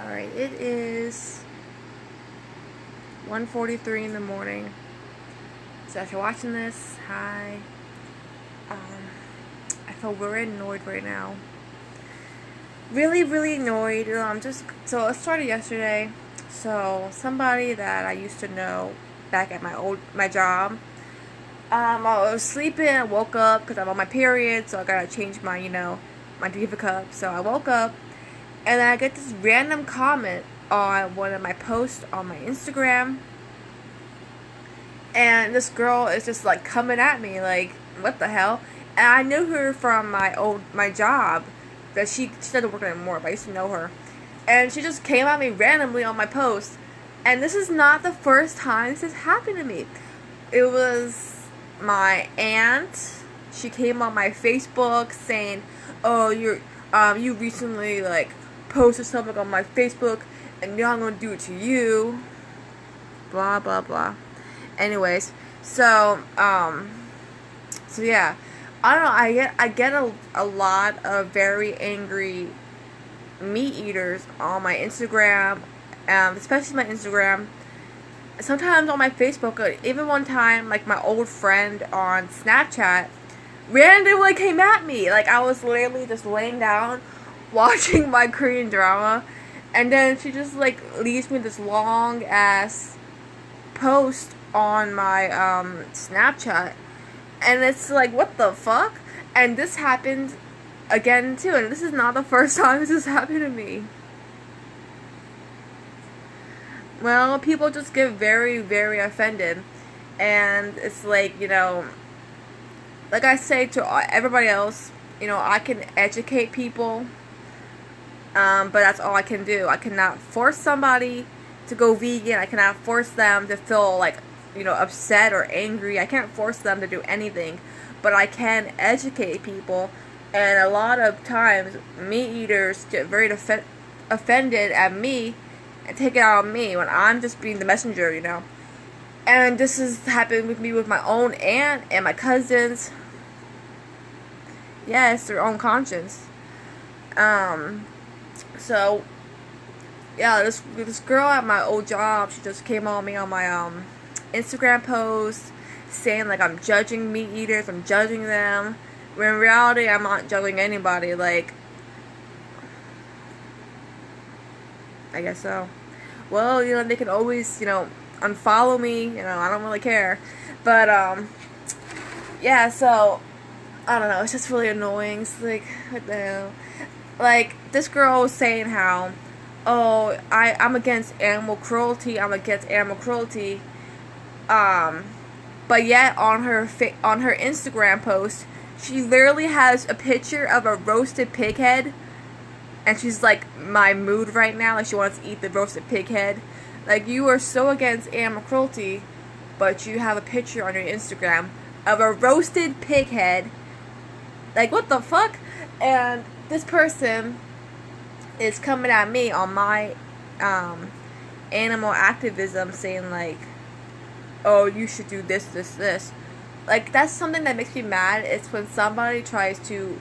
Alright, it is 1:43 in the morning. So if you're watching this, hi. I feel very annoyed right now. Really, really annoyed. So it started yesterday. So somebody that I used to know back at my job. I was sleeping. I woke up because I'm on my period, so I gotta change my diva cup. So I woke up, and then I get this random comment on one of my posts on my Instagram, and this girl is just like coming at me like, what the hell? And I knew her from my job, that she doesn't work anymore, but I used to know her, and she just came at me randomly on my post. And this is not the first time this has happened to me. It was my aunt. She came on my Facebook saying, "Oh, you recently like posted something on my Facebook, and now I'm gonna do it to you." Blah blah blah. Anyways, so yeah, I don't know. I get a lot of very angry meat eaters on my Instagram, especially my Instagram. Sometimes on my Facebook, even one time, like my old friend on Snapchat randomly came at me. Like I was literally just laying down watching my Korean drama, and then she just like leaves me this long ass post on my Snapchat, and it's like, what the fuck? And this happened again too, and this is not the first time this has happened to me. Well, people just get very, very offended, and it's like, like I say to everybody else, I can educate people, but that's all I can do. I cannot force somebody to go vegan. I cannot force them to feel like, upset or angry. I can't force them to do anything, but I can educate people. And a lot of times, meat eaters get very offended at me and take it out on me when I'm just being the messenger. And this has happened with me with my own aunt and my cousins. Yes, their own conscience. So yeah, this girl at my old job, she just came on me on my Instagram post saying like I'm judging meat eaters, I'm judging them. When in reality, I'm not judging anybody. Like, I guess so. Well, they can always, unfollow me. I don't really care. But, yeah, so, I don't know. It's just really annoying. It's like, what the hell? Like, this girl was saying how, oh, I'm against animal cruelty. I'm against animal cruelty. But yet, on her Instagram post, she literally has a picture of a roasted pig head. And she's like, my mood right now, like she wants to eat the roasted pig head. Like, you are so against animal cruelty, but you have a picture on your Instagram of a roasted pig head. Like, what the fuck? And this person is coming at me on my animal activism, saying like, oh, you should do this, this, this. Like, that's something that makes me mad. It's when somebody tries to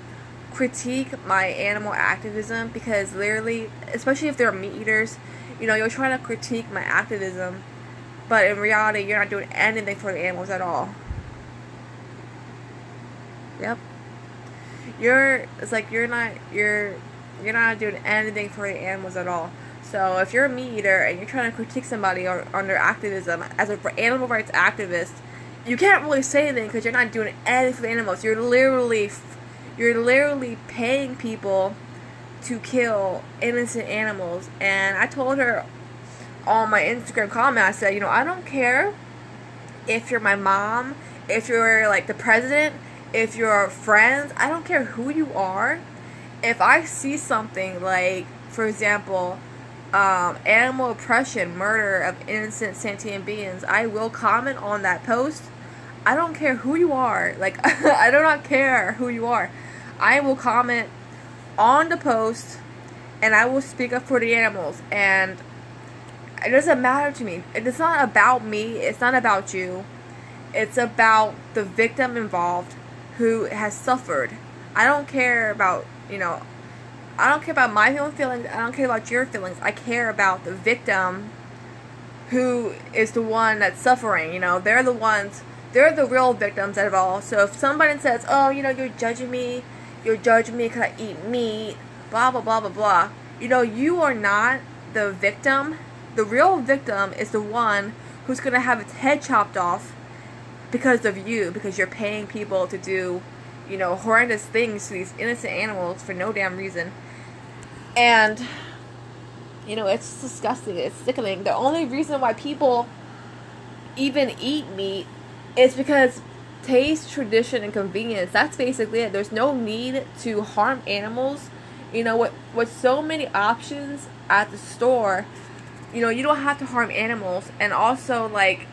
critique my animal activism, because literally, especially if they're meat eaters, you're trying to critique my activism, but in reality, you're not doing anything for the animals at all. Yep. You're not doing anything for the animals at all. So if you're a meat eater and you're trying to critique somebody on their activism as an animal rights activist, you can't really say anything because you're not doing anything for the animals. You're literally paying people to kill innocent animals. And I told her on my Instagram comment, I said, I don't care if you're my mom, if you're like the president, if you're friends, I don't care who you are. If I see something like, for example, animal oppression, murder of innocent sentient beings, I will comment on that post. I don't care who you are. Like, I do not care who you are. I will comment on the post, and I will speak up for the animals. And it doesn't matter to me. It's not about me. It's not about you. It's about the victim involved who has suffered. I don't care about, I don't care about my own feelings. I don't care about your feelings. I care about the victim, who is the one that's suffering. You know, they're the ones. They're the real victims out of all. So if somebody says, "Oh, you know, you're judging me because I eat meat," blah blah blah blah blah. You know, you are not the victim. The real victim is the one who's gonna have its head chopped off because of you, because you're paying people to do, you know, horrendous things to these innocent animals for no damn reason. And, you know, it's disgusting. It's sickening. The only reason why people even eat meat is because taste, tradition, and convenience. That's basically it. There's no need to harm animals. You know, with so many options at the store, you know, you don't have to harm animals. And also, like,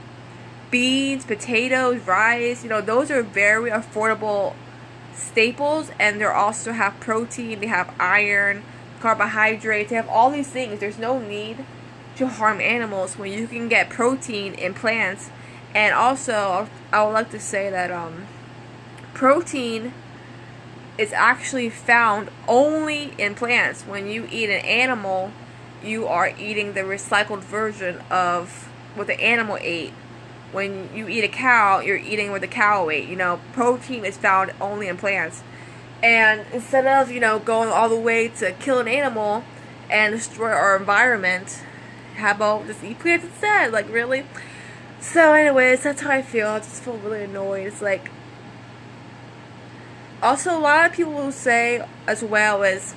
beans, potatoes, rice, you know, those are very affordable staples. And they also have protein, they have iron, carbohydrates, they have all these things. There's no need to harm animals when you can get protein in plants. And also, I would like to say that protein is actually found only in plants. When you eat an animal, you are eating the recycled version of what the animal ate. When you eat a cow, you're eating what the cow ate. You know, protein is found only in plants. And instead of, you know, going all the way to kill an animal and destroy our environment, how about just eat plants instead? Like, really? So anyways, that's how I feel. I just feel really annoyed. It's like, also a lot of people will say as well as,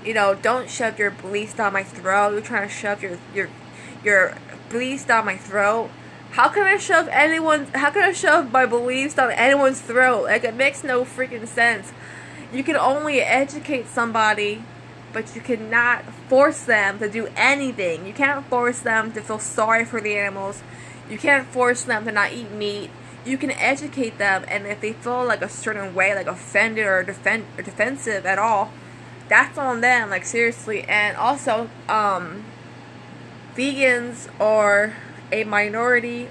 you know, don't shove your beliefs down my throat. You're trying to shove your beliefs down my throat. How can I shove my beliefs down anyone's throat? Like, it makes no freaking sense. You can only educate somebody, but you cannot force them to do anything. You can't force them to feel sorry for the animals. You can't force them to not eat meat. You can educate them, and if they feel like a certain way, like offended or defensive at all, that's on them, like, seriously. And also, vegans are a minority.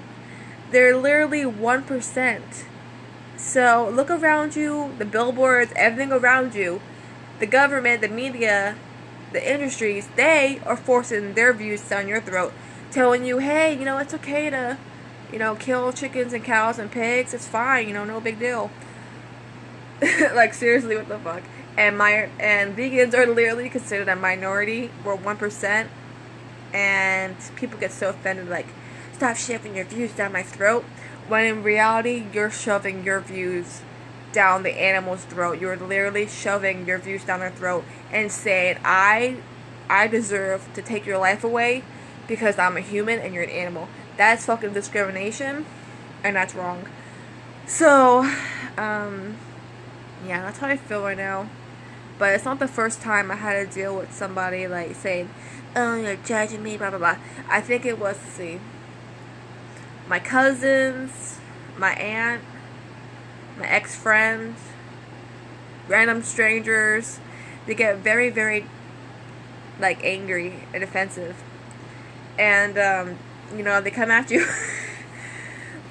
They're literally 1%. So look around you, the billboards, everything around you, the government, the media, the industries, they are forcing their views down your throat, telling you, hey, you know, it's okay to, you know, kill chickens and cows and pigs. It's fine, you know, no big deal. Like, seriously, what the fuck? And vegans are literally considered a minority. We're 1%. And people get so offended, like, stop shoving your views down my throat. When in reality, you're shoving your views down the animal's throat. You're literally shoving your views down their throat and saying, I deserve to take your life away because I'm a human and you're an animal. That's fucking discrimination, and that's wrong. So, yeah, that's how I feel right now. But it's not the first time I had to deal with somebody, like, saying, oh, you're judging me, blah, blah, blah. I think it was, let's see, my cousins, my aunt, my ex-friends, random strangers. They get very, very, like, angry and offensive. And, you know, they come at you.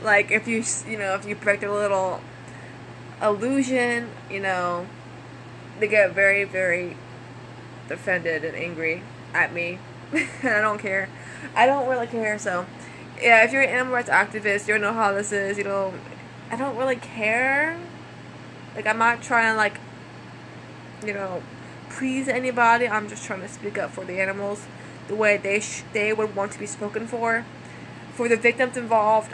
Like, if you break their little illusion, you know, they get very, very offended and angry at me. And I don't care. I don't really care, so yeah, if you're an animal rights activist, you don't know how this is, you know, I don't really care. Like, I'm not trying to, like, you know, please anybody. I'm just trying to speak up for the animals the way they would want to be spoken for. For the victims involved,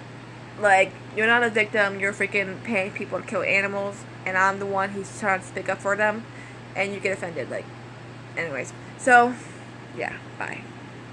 like, you're not a victim, you're freaking paying people to kill animals, and I'm the one who's trying to speak up for them, and you get offended, like, anyways. So, yeah, bye.